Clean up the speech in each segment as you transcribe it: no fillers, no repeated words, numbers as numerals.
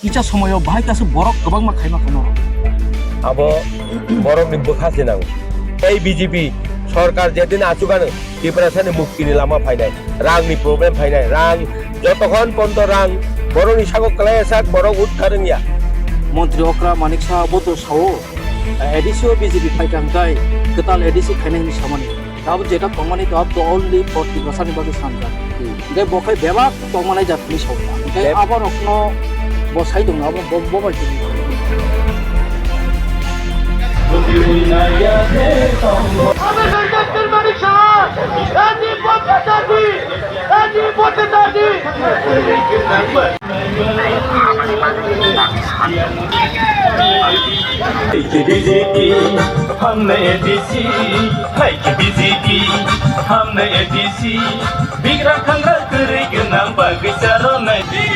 किचा समय बाहाय कासो बरक गोबां मा खायमा खानो abo borok ni bokhaje nang ei BJP সরকার যেদিন আচুকানো ত্রিপুরাসানে মুক্তিনি লামা ফাইনাই রাংনি প্রবলেম ফাইনাই রাং যতক্ষণ পর্যন্ত রাং বড়নি সাগক কালাইসাক বড় উদ্ধারনিয়া মন্ত্রী অক্রা Manik Saha বতো Sao এডিসিও BJP ফাইটাंगाय गताल ADC खायनायनि सामानि दाबो जेटा तंमानि दाब तो ओनली 40% नि बागै सानजा दे बखाय बेबा तंमानाय जातनि सावला दे आबार रखनो बसाय दं आबो बबाय बीजेपी हमने एडीसी हाय बीजेपी हमने एडीसी बिग्रा खंगा करे के नाम बगैचारो नहीं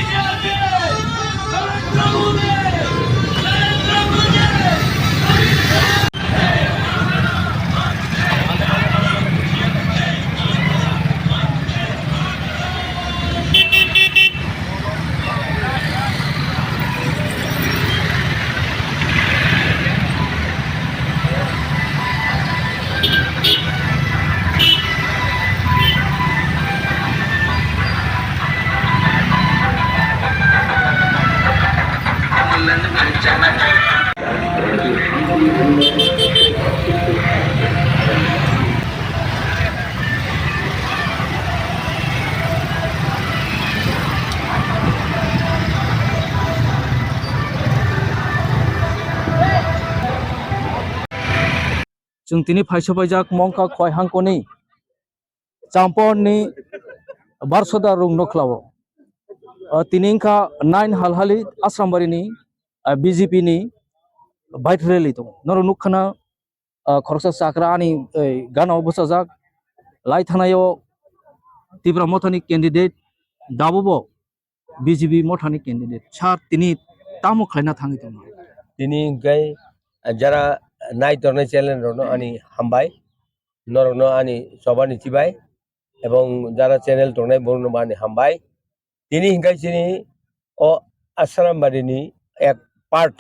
जों तिनि फायसबायजाक मंका खयहांकनि चाम्पननि बारसदा रुं नख्लावो तिनिंका 9 हालहालि आश्रामबारिनि बीजेपी नि बाइक रैली दं नर नुखना खरसा साकरा आनि गानाव बसाजाक लाई थानायाव तिब्रा मथानि कैंडिडेट दाबोबो बीजेपी मथानि कैंडिडेट सार तिनि तामु खायना थाङि दं তিনি গাই যারা নাই তরনে চ্যানেল রনো আনি হামবাই নরনো আনি সবানি চিবাই এবং যারা চ্যানেল তরনে বর্ণ বানি হামবাই তিনি হিংগাই চিনি ও আশ্রামবাড়িনি এক পার্ট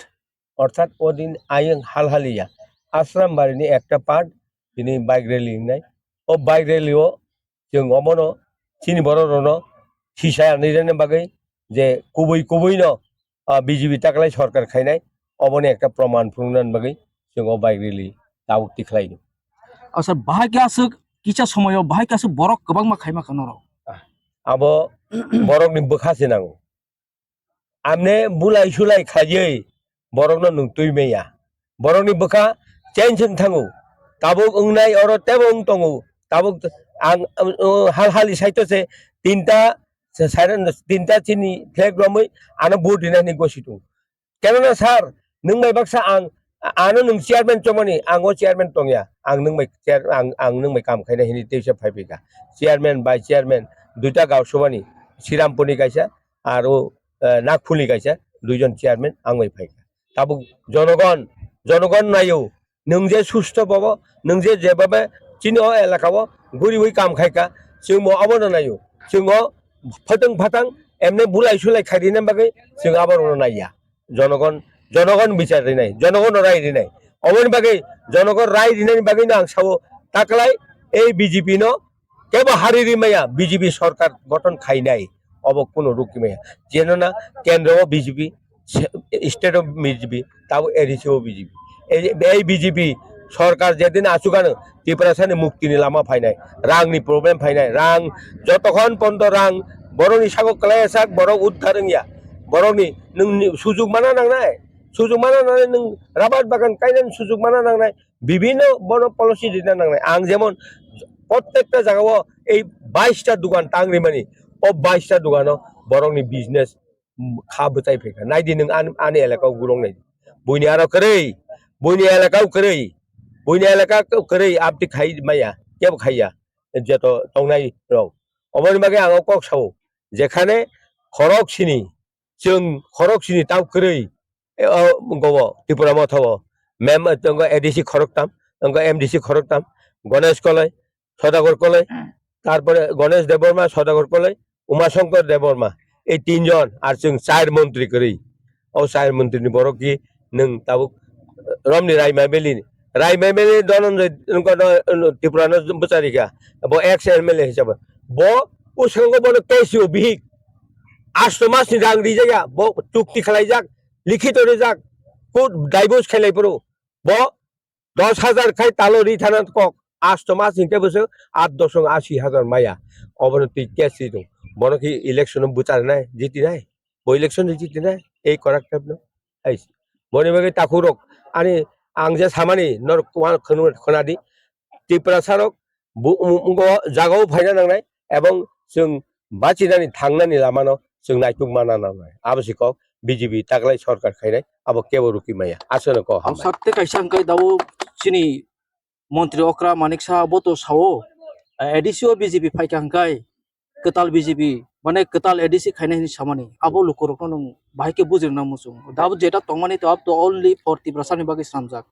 অর্থাৎ ওদিন আইং হালহালিয়া আশ্রামবাড়িনি একটা পার্ট তিনি বাইক র্যালি হিংনাই ও বাইক র্যালিও जों অমনো চিনি বড় রনো সিসায় নিরেনে বাগৈ যে কুবৈনো বিজেপি তাকলাই সরকার খাইনাই অবনে একটা প্রমাণ ফুরনান বাগৈ जों বাইক র্যালি দাউতি খাইনো आसा बाहाय गासो किचा समय बाहाय गासो बरक गोबां मा खायमा खानो আবো বরকनि बोखासे नांगौ আমনে बुलाय सुलाय खायै बरकनो नुंतुय मेया बरकनि बोखा टेनसन थांगौ ताबुक ओंनाय अर तेबं तंगौ ताबुक आं हालहालि साइतसे तीनटा चिनि फ्लेग रमै आनो भोट दिनानै गसितु केनना सार नों बाय बाक्सा आनो नों चेयारमैन चमनि आंगो चेयारमैन तंया आं नों बाय काम खायना हिनि तेसा फाइबिगा चेयारमैन बाय चेयारमैन दुइटा गावसभानि श्रीरामपुरनि गायसा आरो नागपुरनि गायसा दुइजन चेयारमैन आं बाय फाइगा ताबु जनगण नायो नों जे सुस्थ बाबो नों जे जेबाबे चिनो एलाकावो गुरिबै काम खायका जों मो आबनो नायो जों फतंग फातां एमने बुलाय सुलाय खायदिने बागै जों आबनो नाया जनगण বিচার দিনাই জনগণ রায় দিনাই অমন বাগে জনগণ রায় দিনাই বাগে না সাবো তাকলাই এই বিজেপি ন কেব হারিরি মায়া বিজেপি সরকার গঠন খাই নাই অব কোনো রুকি মায়া যেন না কেন্দ্রও বিজেপি স্টেটও বিজেপি তাও এডিসিও বিজেপি এই বিজেপি সরকার যেদিন আচুকানো ত্রিপুরাসানে মুক্তিনি লামা ফাইনাই রাংনি প্রবলেম ফাইনাই রাং যতক্ষণ পর্যন্ত রাং বড়নি সাগক কালাইসাক বড় উদ্ধারনিয়া বড়নি নों সুযোগ মানা নাংনাই সুযোগ মানা নাংনাই नों রাবার বাগান কাইনান সুযোগ মানা নাংনাই বিভিন্ন বড় পলিসি দিনা নাংনাই আং যেমন প্রত্যেকটা জায়গাও এই 22টা দোকান টাংরিমানি ও 22টা দোকানো বড়নি বিজনেস খাবতাই ফেকা নাইদি नों आनि एलाकाव गुरं नाय बयनि आरो करै बयनि एलाकाव करै आपति खाइ माया केब खाइया जेत तंनाय रौ अबनि बागे आङो कक साव जेखाने खरकसिनि जों खरकसिनि ताव करै गव त्रिपुरा मथाव मेम तंग एडीसी खरकताम तंग एमडीसी खरकताम गणेश कलय सदागर कलय तारपरे गणेश देबबर्मा सदागर कलय उमाशंकर देबबर्मा এই তিনজন আর जों 4 মন্ত্রী করি o sai mantri ni borok ki nung tabuk romni raimai beli donon ko Tripura no bachari ka bo ex MLA hisab bo usango bo KCO bihik 8 মাস ni rang rijaya bo chukti khlaijak likhito rijak ko divorce khelai poro bo 10,000 khai talori thana kok 8 মাস inte boso 8.80,000 maya অবনতি কেসি দো বড় কি election Butcher নাই জিতি নাই ও election জিতি নাই এই করাক্টাব ন আইস বনি বাগে তাকুরক আনি আং যে সামানি নর খনাদি ত্রিপুরা সারক জাগাও ফাইনা নাंनाय এবং जों বাচিনানি थांनानि लामानो जों नायथुक माना नांनाय आबसिक बिजेपि तागलाय सरकार खायनाय आबो केबो रुकि माया आसनो को am satte kaisang kai dawo sini মন্ত্রী অকরা Manik Saha বতো Sao এডিসিও BJP ফাইকাংকাই কেতাল BJP মানে কেতাল এডিসি খাইনাयनि সামানি আবো লুকরকनो नों बाहायके बुजिरना मुसुं दाबो जेटा तंमानि तो अब तो ओनली फर टिप्रासानि बागै सामजाक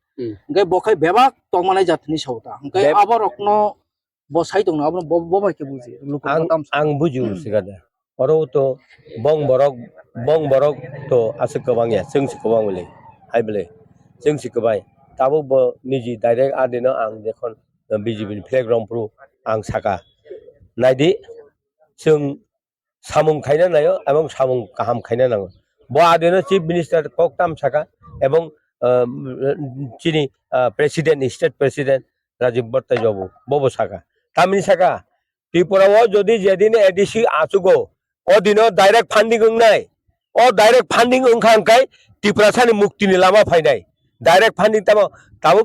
ओंखाय बखाय बेबाक तंमानाय जातनि सावता ओंखाय आबो रखनो बसाय दं आबो बबायके बुजि लुकरनो ताम आं बुजिउ सिगादा अरो तो बं borok तो आसे गोबांया जों सिखबांले हायबले जों सिखबाय दाबो निजि डाइरेक्ट आदिनो आं देखन बिजेपि प्लेग्राउन्ड प्रो आं साका नायदि जों सामुं खायना नायो एवं सामुं गाहाम खायना नांगो बो आदिनो चीफ मिनिस्टार ककताम साका एवं चिनि president state president Rajiv Bhattacharya बबो साका तामिनि साका त्रिपुराव जदि जेदिन एडिसि आसुगो अदिनो डाइरेक्ट फान्डिं ओंनाय ओ डाइरेक्ट फान्डिं ओंखांखाय त्रिपुरा सानि मुक्तिनि लामा फायनाय डाइरेक्ट फान्डिं ताबो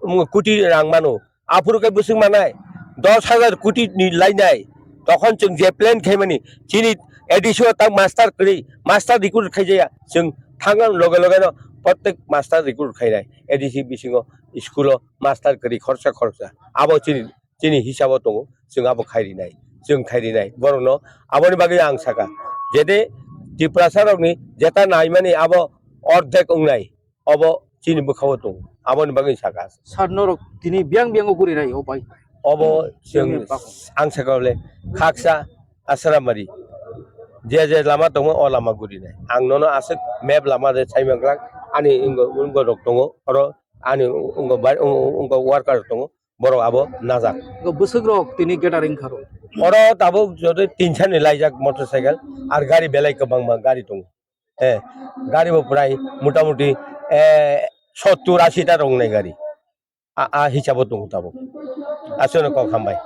500 কোটি রাং মানো आफुरके बुसुं मानाय 10,000 কোটি नि लायनाय तखन जों जे प्लेन खायमानि चिनि एडिसो ता मास्टार रिक्रुट खायजाया जों थांगान लगे लगे न प्रत्येक मास्टार रिक्रुट खायनाय एडिसि बिसिङो स्कुल मास्टार करि खरसा आबो चिनि हिसाब दङ जों आबो खायरिनाय बरनो आबोनि बागै आं साका जेदे त्रिपुरा सारनि जेता नायमानि आबो अर्धेक ओंनाय अबो चिनि बोखाव दङ आबोनि बागै साका सारनरक दिनि बियां गुरिनाय ओबाय अब जों आं साकावले खाकसा आसारामारि जे लामा दङ अ लामा गुरिनाय आं ननो आसे मेप लामा जे साइमांग्ला आनि उंगो रक दङ अरो आनि उंगो वार्कार दङ बर आबो नाजा बोसोग्रक दिनि गेटारिं खारो अरो दाबो जदि 3 नि लायजाक मोटरसाइकेल आर गारि बेलाय गोबांमा गारि दङ गारिबो प्राय मोटामुटी 70-80 टा दंनाय गारि आ हिसाब दङ दाबो आसनो को खामबाय